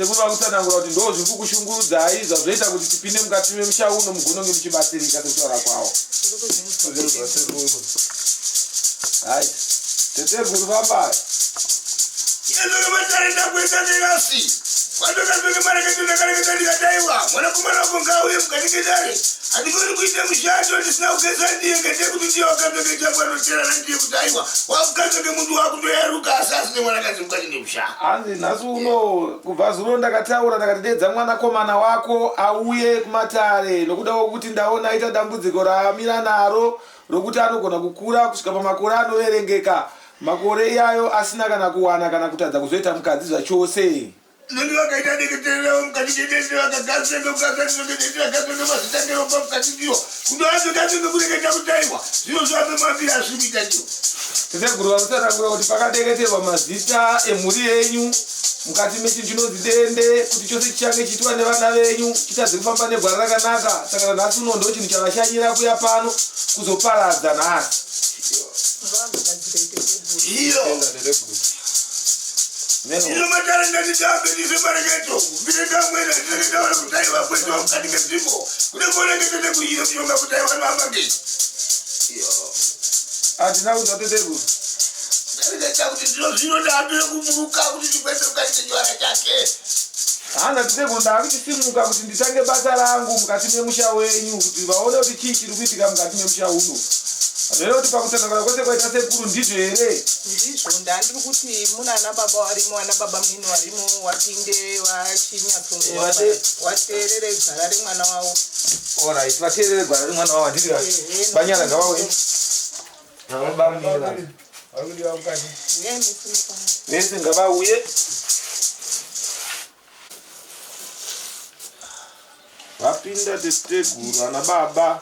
sekuva kutsanangura kuti ndo zviri kukushungurudza izvo zvoita kuti tipinde mukati memushauno mugononge muchibatsirika sekutaura kwawo. Hai teteguru vambai yezokematsaenda kuita nerasi kwatokazoke mareketondakareketa ndikataiwa mwanakomana wako ngauye mukati kedare handikoni kuita mushando ndisina kugeza ndiye ngedekuti ndiye wakazoketa bwanoterana ndiye kutaiwa wakukazoke mundu wakutoyaruka asi asine mwanakazi mukati nemushando. hanzi nhasi uno kubva zuro ndakataura ndakati dedza mwanakomana wako auye kumatare nokuda kwokuti ndaona aita dambudziko raamira naro rokuti anogona kukura kusvika pamakore anoverengeka makore iyayo asina kana kuwana kana kutadza kuzoita mukadzi zvachose. noni vakaita deketererawo mukati kedende vakagazenge ukazaiogedetiragasenge mazitangero pa mukati ndiyo kundoazokazenge kureketa kutaiwa zvino zvape mambiri asvibita ndiyo. teteguru vamusanangura kuti pakadeketerwa mazita emhuri yenyu mukati mechinhu chinonzi dende kuti chose chichange chiitwa nevana venyu chitadze kufamba negwara rakanaka saka nhasi uno ndo chinhu chavashanyira kuya pano kuzoparadza nhasi. iyo matara ndatidambedise mareketo virekamwena tireketawana kutaiwa kwetiwa mukati medzimbo kune kuoneketete kuiyo kushonga kutaiwa noamagezi hatina kunzwa teteguru ndareketa kuti ndiro zvino ndaambire kumuruka kuti ndikwese mukati chechiwana chake. hanza teteguru ndakuchisimuka kuti nditange basa rangu mukati memusha wenyu kuti vaone kuti chii chiri kuitika mukati memusha uno. Zvino kuti pakutsanangura kwese kwaita sekuru ndizvo here? Ndizvo ndandiri kuti muna ana baba warimo ana baba mini warimo wapinde wachinyatsondo wateerere gwara remwana wawo. Alright, vateerere gwara remwana wawo ndiri banyana ngavawe. Baba mini vari. Varikudiwa mukati. Vese ngavauye. Vapinda teteguru ana baba.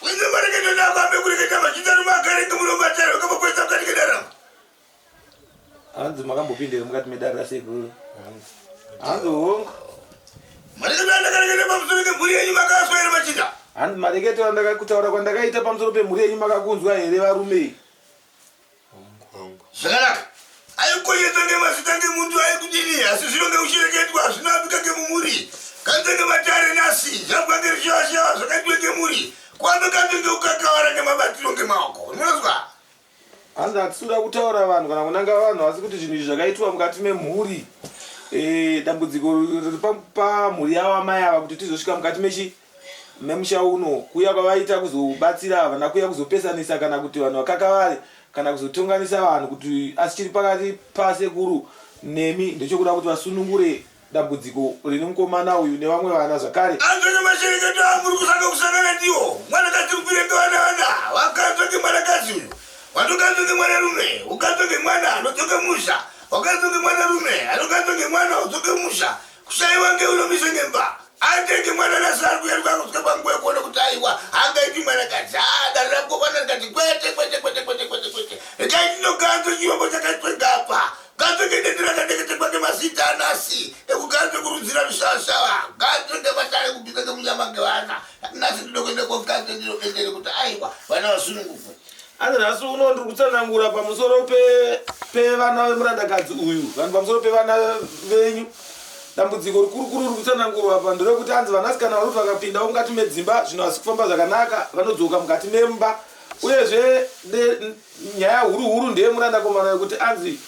Wende mareketo ndakwambe kureketa machitano makarenge munobatara ukapakwedza mukati kedara. Hanzi makambopindira mukati medara sekuru. Hanzi honga. Mareketo andakareketa pamusoro pemhuri yenyu makaswa here machita. Hanzi mareketo andakakutaura kwandakaita pamusoro pemhuri yenyu makakunzwa here varume. Zvakanaka. Aikonyedza ngemazita ngemuntu aikudini asi zvinonge uchireketwa zvinobika ngemumuri. Kanze ngematare nasi zvabwange richivashiva zvakaitwe ngemuri. Kwando kanzenge ukakawara ngemabatiro ngemaoko. Unozwa? Hanzi hatisuda kutaura vanhu kana kunanga vanhu asi kuti zvinhu izvi zvakaitwa mukati memhuri. Dambudziko riri pamhuri yavo amai ava kuti tizosvika mukati memusha uno kuya kwavaita kuzobatsira havana kuya kuzopesanisa kana kuti vanhu vakakavari kana kuzotonganisa vanhu kuti asi chiri pakati pasekuru nemi ndechokuda kuti vasunungure dambudziko rine mukomana uyu nevamwe vana zvakare. Anzonye mashereketo amuri kusangana ndiwo. Mwanakadzi kubereka vana wakanzwa ngemwanakadzi uyu. Watokanzwa ngemwanarume, ukanzwa ngemwana anodzoke musha. Wakanzwa ngemwanarume, anokanzwa ngemwana odzoke musha. Kushayiwa ngeunomise ngemba. Atenge mwana nasari kuyaruka kusvika panguva yekuona kuti aiwa angaiti mwanakadzi adarira mukopana rikati kwete. Rikaiti ndokanzwa chirombo chakaitwe ngapa. Kanzwe ngedende rakadeketekwa ngemazita anasi ekukanzwe kurudzira mishashawa. Kanzwe ngematare kubika ngemunyama ngevana. Nasi ndidokuende kokanzwe ndinokendere kuti aiwa vana vasununguke. Asi nhasi uno ndiri kutsanangura pamusoro pevana vemurandakadzi uyu vanhu pamusoro pevana venyu. Dambudziko rikuru riri kutsanangurwa apa nderekuti hanzi vanasikana vari kuti vakapindawo mukati medzimba zvinhu hasi kufamba zvakanaka vanodzoka mukati memba. Uyezve nyaya huru ndeyemurandakomana yekuti hanzi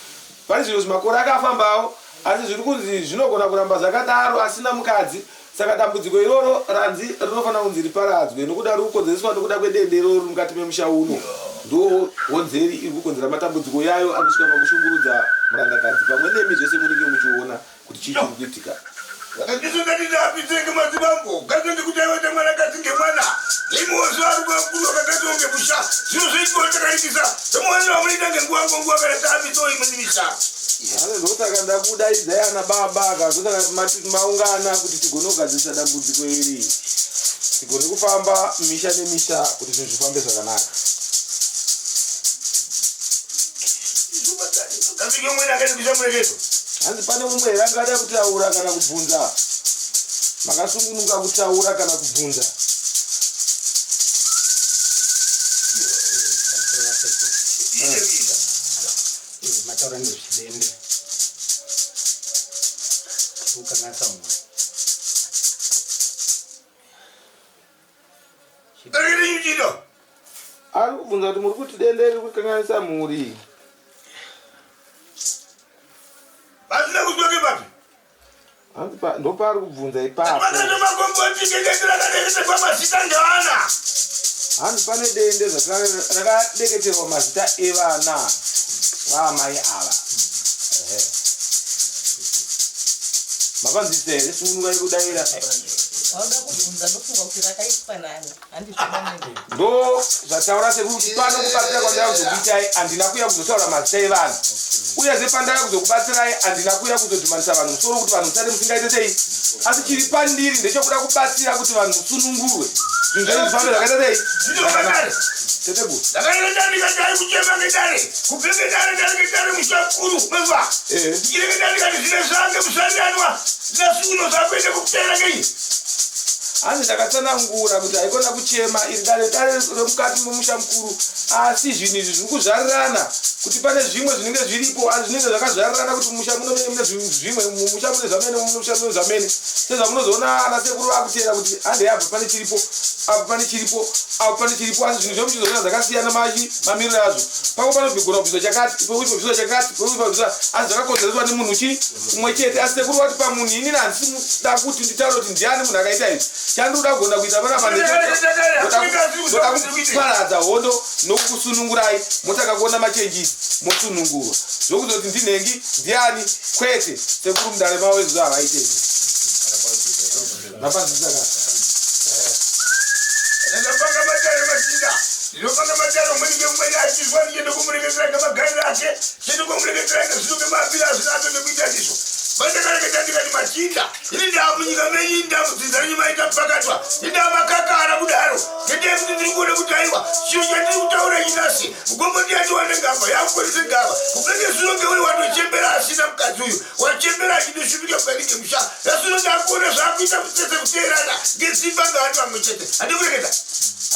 pane zvinhu zvimakore akafambawo asi zviri kunzi zvinogona kuramba zvakadaro asina mukadzi Saka dambudziko iroro ranzi rinofana kunzi riparadzwe nokuda rukonzereswa nokuda kwedendero mukati memusha uno. Ndo honzeri iri kukonzera matambudziko yayo anosvika pakushungurudza murandakadzi pamwe nemi zvese munenge muchiona kuti chii chiri kuitika. Vakatizongatira apitsenge madzibambo kazonge kuti aiwata mwanakadzi ngemwana neimozo ari makuru akatatonge musha zvinozoitwa takarikisa tomuwanira munoita ngenguwa kana taapitso imweni misha. Saka ndakudaidza ana baba akazosaka maungana kuti tigone kugadzirisa dambudziko iri, tigone kufamba misha nemisha kuti zvinhu zvifambe zvakanaka. Kasvike umweni akaendesa mureketo hanzi pane umwe here angada kutaura kana kubvunza, makasungunuka kutaura kana kubvunza. Mataura nezvidende ukanatsa mwe ari kubvunza kuti muri kuti dende riri kukanganisa mhuri. vasina kuzvoke papi Hanzi ndopaari kubvunza ipapo. makomboti kengetirakaneketwa mazita ngeana Hanzi pane dende rakadeketerwa mazita evana vaamai ava. Mapanzisa here sununga yekudaira. Wauda kubvunza ndofunga kuti rakaitwa nani? Handizvibonere. Ndo zvataura sekuti pano kubatsira kwandaya kuzokuitai handina kuuya kuzotaura mazita evanhu. Uyezve pandaya kuzokubatsirai handina kuuya kuzodhimanisa vanhu musoro kuti vanhu musati musingaite sei. Asi chiri pandiri ndechekuda kubatsira kuti vanhu musunungurwe. Zvinhu zvenyu zvifambe zvakaita sei? Tetebu. ndakaendandikadai kuchema ngedare kupenge dare mushakuru meva ndichirekendandikati zvine zvange musandanwa zvinasuno zvakuende kukutera ngei. Hanzi ndakatsanangura kuti haikona kuchema iri dare remukati memusha mukuru, asi zvinhu izvi zviri kuzvarirana kuti pane zvimwe zvinenge zviripo asi zvinenge zvakazvarirana kuti musha muno mune zvimwe mumusha mune zvamene mumusha mune zvamene sezvamunozoona ana sekuru akutera kuti hande abva pane chiripo apo pane chiripo apo pane chiripo asi zvinhu zvemuchizoona zvakasiyana mamiriro azvo. Pamwe panobvigona kubviso chakati peuipo bviso chakati peuipo bviso asi zvakakonzereswa nemunhu umwe chete. Asi sekuru wati pamunhu inini handisida kuti nditaure kuti ndiani munhu akaita izvi chandinoda kugona kuita panapa ndoda kuparadza hondo nokukusunungurai motaka kuona machenjisi mosunungurwa zvokuzoti ndinhengi ndiani kwete sekuru mundare mavo ezuva havaitei napanzisaka ndapanga matare machinda ndinopanga matare umweni ngeumweni achizwa ndichende kumureketera ngemagariro ake chende kumureketera ngezvinonge mapira azvinato nekuita ndizvo vandakareketa ndikati machinda ini ndaamunyika menyi ndamudzinza renyu maita pakatwa indamakakara kudaro ngendee kuti ndiri kuona kuti aiwa chiro chandiri kutaura nyinasi mugomboti yatiwane ngamba yakukonese ngamba kupenge zvinonge uri watochembera asina mukadzi uyu wachembera achindosvipika mukati ngemusha yasunonge akuona zvaakuita mutsetse kuteerana ngesimba ngavati vamwe chete handikureketa.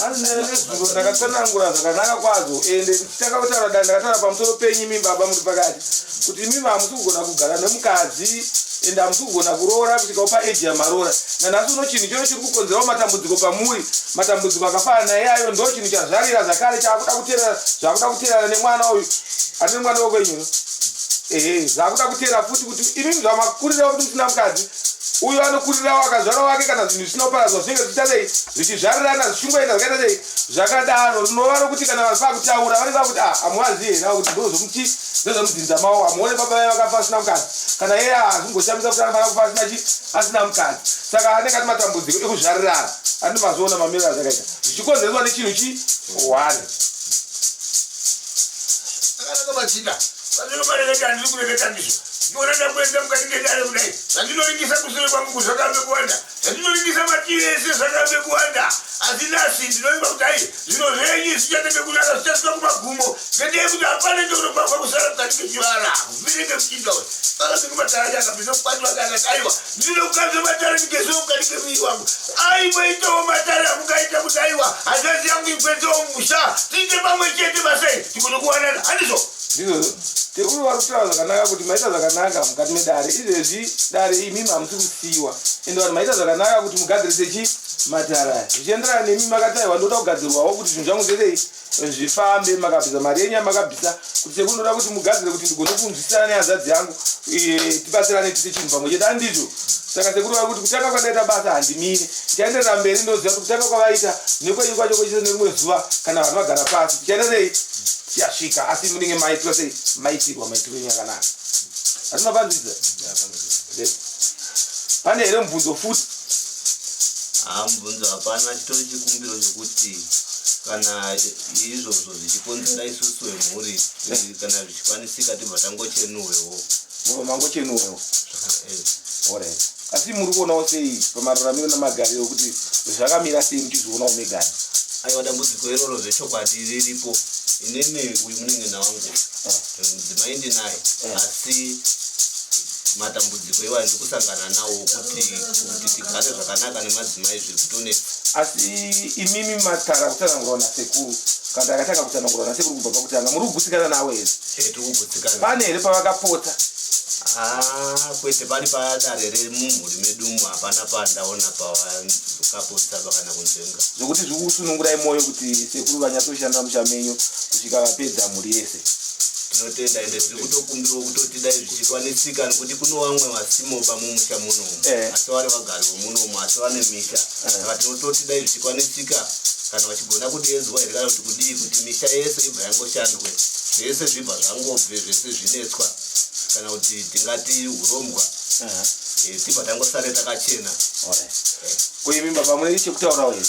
nezuro ndakatsanangura zvakanaka kwazvo ende tichitakautaura da ndakataura pamusoro penyu imi baba muri pakati kuti imi hamusi kugona kugara nemukadzi ende hamusi kugona kuroora kusvikawo paeji yamarora. Nanhasi uno chinhu ichocho chiri kukonzerawo matambudziko pamuri, matambudziko akafanana naiyayo ndo chinhu chazvarira zvakare zvakuda kuteerana nemwana uyu ane mwana wokwenyuno zvakuda kuteera futi kuti imi zvamakurirawo kuti musina mukadzi uyu anokurirawo akazvara wake kana zvinhu zvinoparadzwa zvinenge zvichitadei zvichizvarirana zvichingoenda zvakaita sei zvakadaro. Rinova rokuti kana vanhu pakutaura vanenge vakuti hamuvazivi here kuti ndozomudzinza mavo hamuone baba vaye vakafa asina mukadzi kana iye hazvingoshamisa kuti anofana kufa asina mukadzi. Saka anenge ati matambudziko ekuzvarirana andi mazoona mamiriro azvakaita zvichikonzereswa nechinhu chiwani. akanaka machinda pandinomareketa handiri kureketa ndizvo ndiona ndakuenda mukati ngedare kudai zvandinoringisa kusure kwangu kuzvakambe kuwanda zvandinoringisa mativi ese zvakambe kuwanda asi nhasi ndinoimba kuti ai zvino zvenyu zvichatenge kunaka zvichasvika kumagumo ngendeye kuti hapane ndokunobvakwa kusara mukati ngechivara kuvirenge muchinda we akapinga matara ake akapinza kukwati wake akati aiwa ndine kukanza matara ndigezewo mukati kemiri wangu aimboitawo matara amungaita kuti aiwa hanzanzi yangu ikwenzewo musha tiite pamwe chete basai tikone kuwanana handizvo ndizvo tekuru vari kutaura zvakanaka kuti maita zvakanaka mukati medare izvezvi dare imi hamusi kusiyiwa ende vanhu maita zvakanaka kuti mugadzirise matara zvichienderana nemi makataiwa ndoda kugadzirwawo kuti zvinhu zvangu zvetei zvifambe makabvisa mari yenyu yamakabvisa kuti sekuru ndoda kuti mugadzire kuti ndigone kunzwisisana nehazadzi yangu tibatsirane tite chinhu pamwe chete handizvo saka sekuru vari kuti kutanga kwandaita basa handimire tichaenderera mberi ndoziva kuti kutanga kwavaita nekwenyu kwacho kochise nerimwe zuva kana vanhu vagara pasi tichaenderei tichasvika asi munenge maitirwa sei maitirwa maitiro enyu akanaka asi mapanzidza pane here mubvunzo futi mubvunzo hapana chitori chikumbiro chekuti kana izvozvo zvichikonzera isusu vemhuri kana zvichikwanisika tibva tangochenuhwewo mangochenuhwewo alright asi muri kuonawo sei pamararamiro namagariro kuti zvakamira sei muchizoonawo megani aiwa dambudziko iroro zvechokwadi riripo inini uyu munenge wangu mudzimai ndinaye asi matambudziko iwayo ndikusangana nawo kuti tigare zvakanaka nemadzimai zviri kutonetsa asi imimi matara kutsanangurwa nasekuru kana takatanga kutsanangurwa nasekuru kubva pakutanga muri kugutsikana nawo here tiri kugutsikana pane here pavakapota kwete pari padare remumhuri medumu hapana pandaona pavakapotsa kana kunzvenga zvokuti zviri kusunungurai mwoyo kuti sekuru vanyatsoshanda musha menyu kusvika vapedza mhuri yese tinotenda ende tiri kutokumbirawo kutoti dai zvichikwanisika nekuti kuno vamwe vasimoba mumusha munomu asi vari vagari vomunomu asi vane misha saka tinototi dai zvichikwanisika kana vachigona kudeedzwa here kana kuti kudii kuti misha yese ibva yangoshandwe zvese zvibva zvangobve zvese zvinetswa kana kuti tingati urombwa tibva tangosare takachena kuimi baba mune chekutaurawo here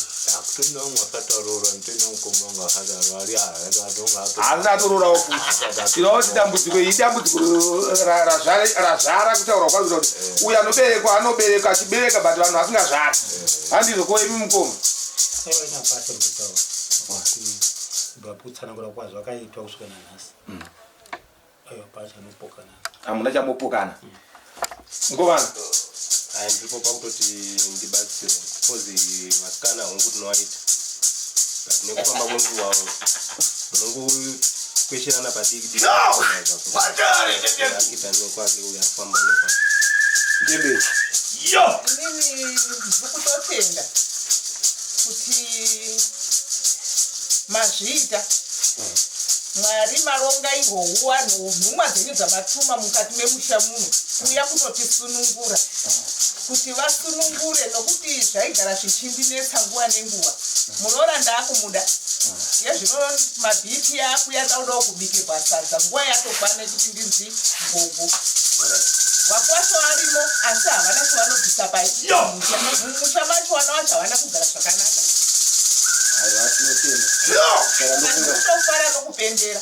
kutoina umwe akataurora ntoina mukoma wangu akataurari haasi atororawo futi tinoona kuti dambudziko iyi dambudziko razvara kutaura kwazvira kuti uyu anoberekwa anobereka achibereka but vanhu vasingazvari handizvo koimi mukoma aiwa inapasa ndikutaura kubva kutsanangura kwazvo akaitwa kusvika nanhasi aiwa pacha anopokana hamuna chambopokana mukomana ndiripo pakutoti ndibatsirwa kozi vasikana hongu tinovaita but nekufamba kwenguva munongokwesherana padiki akita nekwake uyo afamba nekwake ndemberi inini ndikutotenda kuti mazviita Mwari maronga ihohu vanhu nhumwa dzenyu dzamatuma mukati memusha muno kuuya kutotisunungura kuti vasunungure nokuti zvaigara zvichindinetsa nguva nenguva munoona ndaakumuda yezvino mabhipi akuya daudawo kubikirwa sadza nguva yatokwana kuti ndinzi gogo vakwacho varimo asi havana chivanobvisa musha macho vana vacho havana kugara zvakanaka tofara nokupendera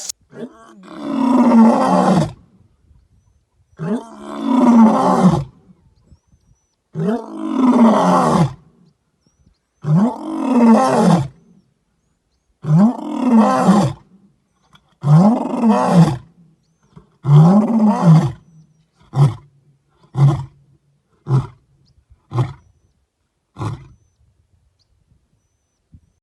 Oh